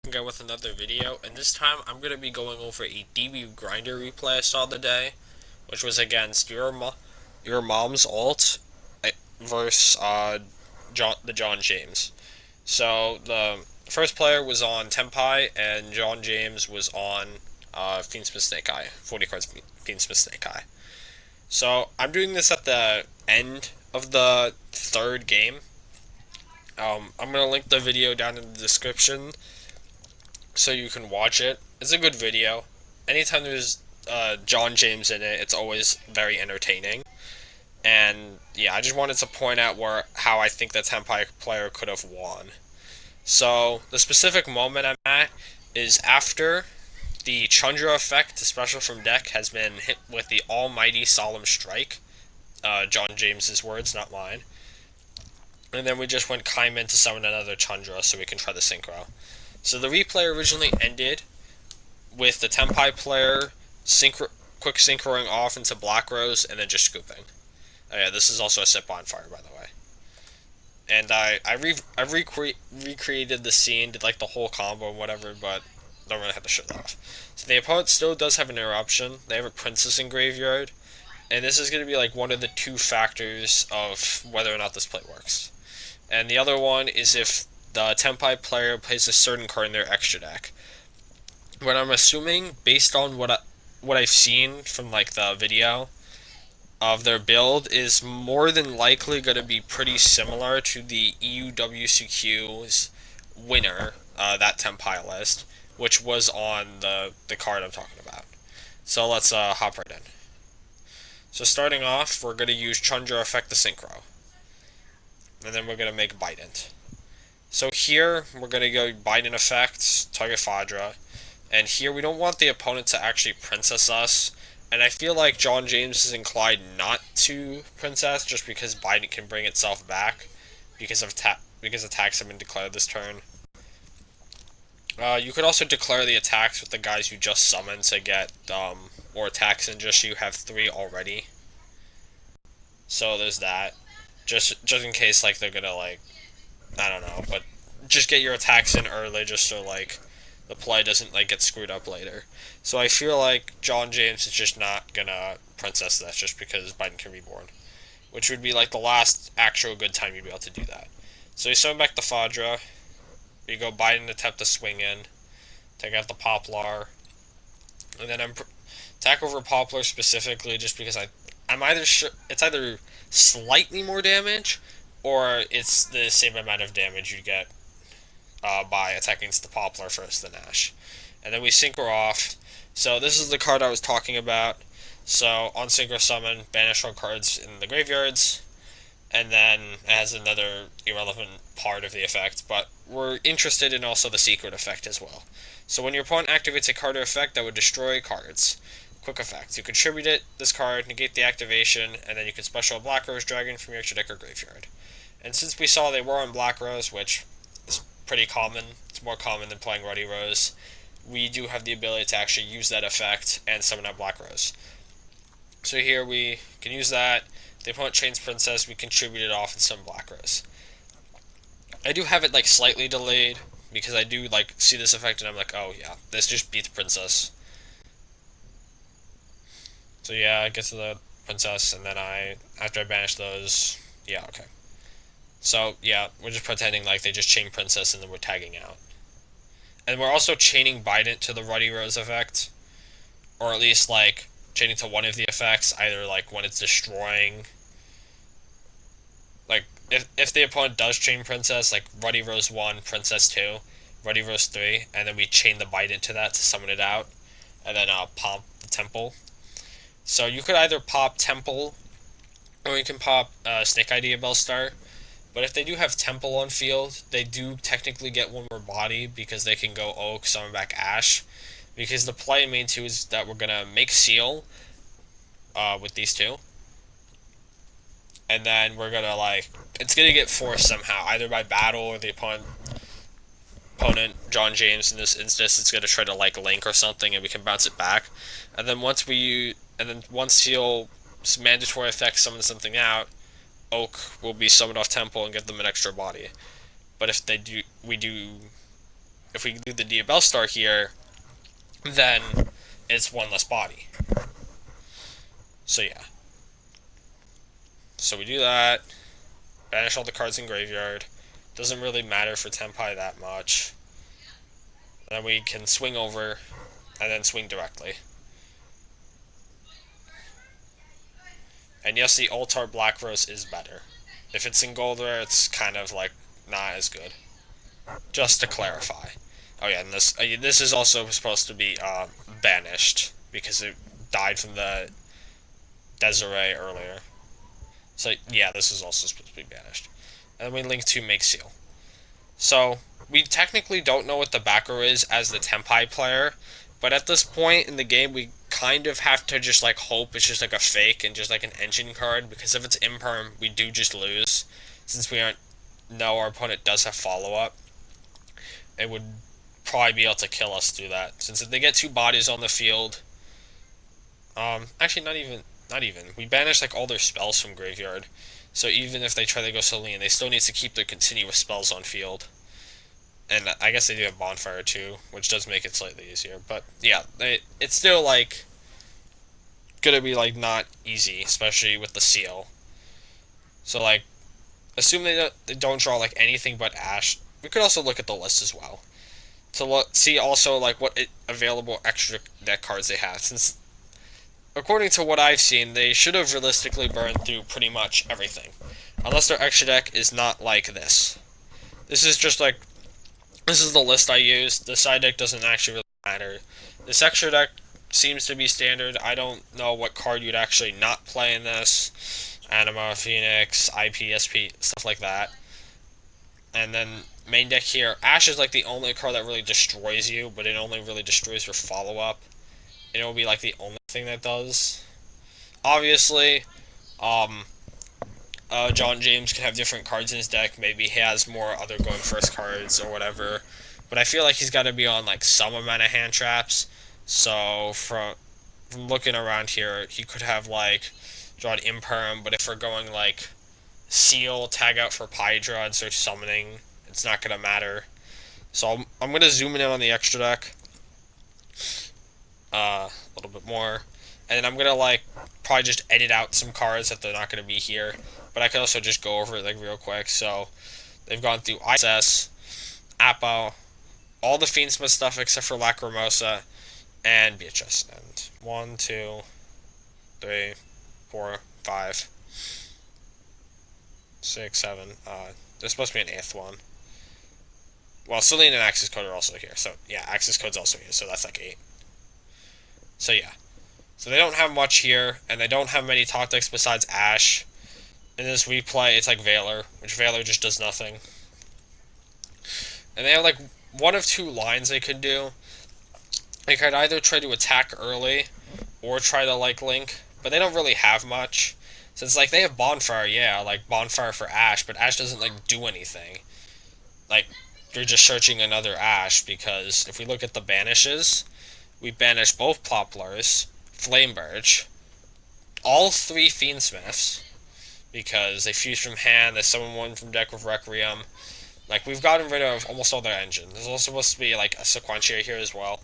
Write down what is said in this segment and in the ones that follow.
Again with another video, and this time I'm going to be going over a DB grinder replay I saw today, which was against your mom's ult versus the John James. So the first player was on Tenpai, and John James was on Fiend's Snake Eye, 40 cards Fiend's Snake Eye. So I'm doing this at the end of the third game. I'm going to link the video down in the description so you can watch it. It's a good video. Anytime there's John James in it, it's always very entertaining. And yeah, I just wanted to point out how I think the Tenpai player could have won. So the specific moment I'm at is after the Chandra effect, special from deck, has been hit with the Almighty Solemn Strike. John James's words, not mine. And then we just went Kaiman to summon another Chandra so we can try the synchro. So the replay originally ended with the Tenpai player quick synchroing off into Black Rose and then just scooping. Oh yeah, this is also a Sit Bonfire, by the way. And I recreated the scene, did like the whole combo and whatever, but don't really have to show that off. So the opponent still does have an interruption. They have a Princess in Graveyard, and this is going to be like one of the two factors of whether or not this play works. And the other one is if the Tenpai player plays a certain card in their extra deck. What I'm assuming, based on what I've seen from like the video of their build, is more than likely going to be pretty similar to the EUWCQ's winner, that Tenpai list, which was on the card I'm talking about. So let's hop right in. So starting off, we're going to use Chandra Effect the Synchro. And then we're going to make Bident. So here, we're going to go Bident Effect, target Fadra. And here, we don't want the opponent to actually Princess us. And I feel like John James is inclined not to Princess, just because Bident can bring itself back, because attacks have been declared this turn. You could also declare the attacks with the guys you just summoned to get more attacks than just you have 3 already. So there's that. Just in case like they're gonna like, I don't know, but just get your attacks in early just so like the play doesn't like get screwed up later. So I feel like John James is just not gonna Princess that just because Biden can reborn, which would be like the last actual good time you'd be able to do that. So you summon back the Fadra, you go Biden attempt to swing in, take out the Poplar, and then I'm attack over Poplar specifically just because I'm either sure it's either slightly more damage or it's the same amount of damage you get by attacking the Poplar versus the Nash. And then we synchro off. So this is the card I was talking about. So on synchro summon, banish all cards in the graveyards, and then it has another irrelevant part of the effect, but we're interested in also the secret effect as well. So when your opponent activates a card or effect that would destroy cards, quick effect. You contribute this card, negate the activation, and then you can special a Black Rose Dragon from your extra deck or graveyard. And since we saw they were on Black Rose, which is pretty common, it's more common than playing Ruddy Rose, we do have the ability to actually use that effect and summon out Black Rose. So here we can use that. The opponent chains Princess, we contribute it off and summon Black Rose. I do have it like slightly delayed because I do like see this effect and I'm like, oh yeah, this just beats Princess. So yeah, I get to the Princess, and then after I banish those, yeah, okay. So yeah, we're just pretending like they just chain Princess and then we're tagging out. And we're also chaining Bident to the Ruddy Rose effect, or at least like chaining to one of the effects, either like when it's destroying, like if the opponent does chain Princess, like Ruddy Rose 1, Princess 2, Ruddy Rose 3, and then we chain the Bident to that to summon it out, and then pop the Temple. So you could either pop Temple, or you can pop Snake Idea Bellstar. But if they do have Temple on field, they do technically get one more body because they can go Oak, summon back Ash. Because the play in main 2 is that we're going to make Seal with these two. And then we're going to like, it's going to get forced somehow, either by battle or the opponent, John James in this instance, it's going to try to like link or something and we can bounce it back. And then once Seal mandatory effect summon something out, Oak will be summoned off Temple and get them an extra body. But if we do if we do the Diabell Star here, then it's one less body. So yeah. So we do that. Banish all the cards in graveyard. Doesn't really matter for Tenpai that much. Then we can swing over and then swing directly. And yes, the Altar Black Rose is better. If it's in gold rare, it's kind of like not as good. Just to clarify. Oh yeah, and this is also supposed to be banished because it died from the Desiree earlier. So yeah, this is also supposed to be banished. And we link to Make Seal. So we technically don't know what the backer is as the Tenpai player, but at this point in the game, we kind of have to just like hope it's just like a fake and just like an engine card, because if it's imperm, we do just lose, since we aren't know our opponent does have follow up. It would probably be able to kill us through that, since if they get two bodies on the field, actually not even. We banish like all their spells from graveyard, so even if they try to go Celine, they still need to keep their continuous spells on field. And I guess they do have Bonfire too, which does make it slightly easier. But yeah, it's still like gonna be like not easy, especially with the seal. So like, assume they don't draw like anything but Ash. We could also look at the list as well to see also like what available extra deck cards they have, since according to what I've seen, they should have realistically burned through pretty much everything, unless their extra deck is not like this. This is just like, this is the list I used. The side deck doesn't actually really matter. This extra deck seems to be standard. I don't know what card you'd actually not play in this. Anima, Phoenix, IPSP, stuff like that. And then main deck here, Ash is like the only card that really destroys you, but it only really destroys your follow-up. And it will be like the only thing that does. Obviously, John James can have different cards in his deck. Maybe he has more other going first cards or whatever. But I feel like he's got to be on like some amount of hand traps. So from looking around here, he could have like drawn Imperm. But if we're going like Seal, tag out for Pydra, and start summoning, it's not going to matter. So I'm going to zoom in on the extra deck a little bit more. And then I'm going to like probably just edit out some cards that they're not going to be here. But I could also just go over it like real quick. So they've gone through ISS, Appo, all the Fiendsmith stuff except for Lacrimosa and Beatrice. And 1, 2, 3, 4, 5, 6, 7. There's supposed to be an 8th one. Well, Celine and Access Code are also here. So yeah, Access Code's also here. So that's like 8. So yeah. So they don't have much here, and they don't have many top decks besides Ash. In this replay, it's like Valor, which Valor just does nothing. And they have like one of two lines they could do. They could either try to attack early, or try to like link, but they don't really have much. Since like they have Bonfire, yeah, like Bonfire for Ash, but Ash doesn't like do anything. Like, you're just searching another Ash, because if we look at the banishes, we banish both Poplars, Flame Birch, all 3 Fiendsmiths, because they fuse from hand, they summon one from deck with Requiem. Like, we've gotten rid of almost all their engine. There's also supposed to be, like, a Sequentia here as well.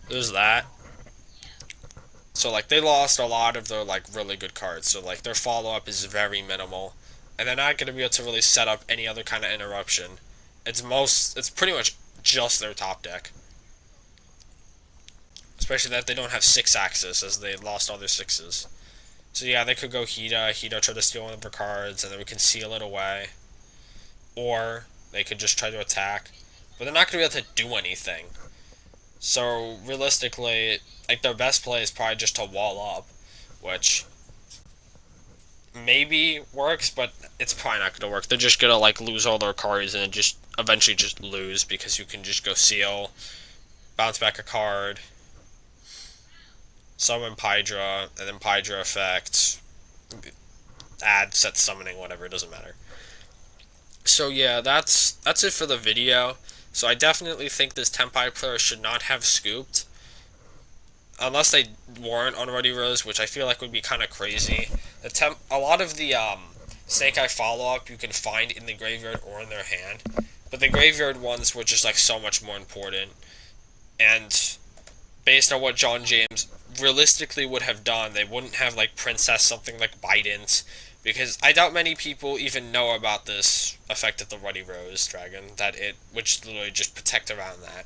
There's that. So, like, they lost a lot of their, like, really good cards. So, like, their follow-up is very minimal. And they're not going to be able to really set up any other kind of interruption. It's pretty much just their top deck. Especially that they don't have 6 axes, as they lost all their 6s. So yeah, they could go Hida try to steal one of their cards, and then we can seal it away. Or they could just try to attack. But they're not going to be able to do anything. So realistically, like, their best play is probably just to wall up, which maybe works, but it's probably not going to work. They're just going to like lose all their cards and just eventually just lose, because you can just go seal, bounce back a card, summon Pydra, and then Pydra effect, add, set summoning, whatever, it doesn't matter. So yeah, that's it for the video. So I definitely think this Tenpai player should not have scooped, unless they weren't on Ready Rose, which I feel like would be kind of crazy. A lot of the Snake Eye follow-up you can find in the graveyard or in their hand. But the graveyard ones were just like so much more important. And based on what John James realistically would have done, they wouldn't have like Princess something like Bident, because I doubt many people even know about this effect of the Ruddy Rose Dragon, which literally just protect around that.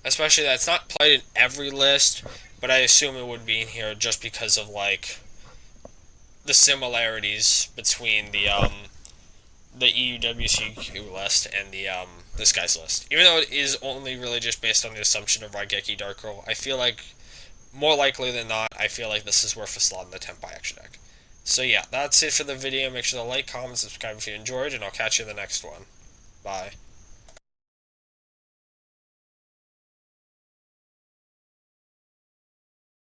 Especially that it's not played in every list, but I assume it would be in here just because of like the similarities between the EUWCQ list and the this guy's list. Even though it is only really just based on the assumption of Raigeki Dark Girl, I feel like more likely than not, I feel like this is worth a slot in the Tenpai extra deck. So yeah, that's it for the video. Make sure to like, comment, subscribe if you enjoyed, and I'll catch you in the next one. Bye.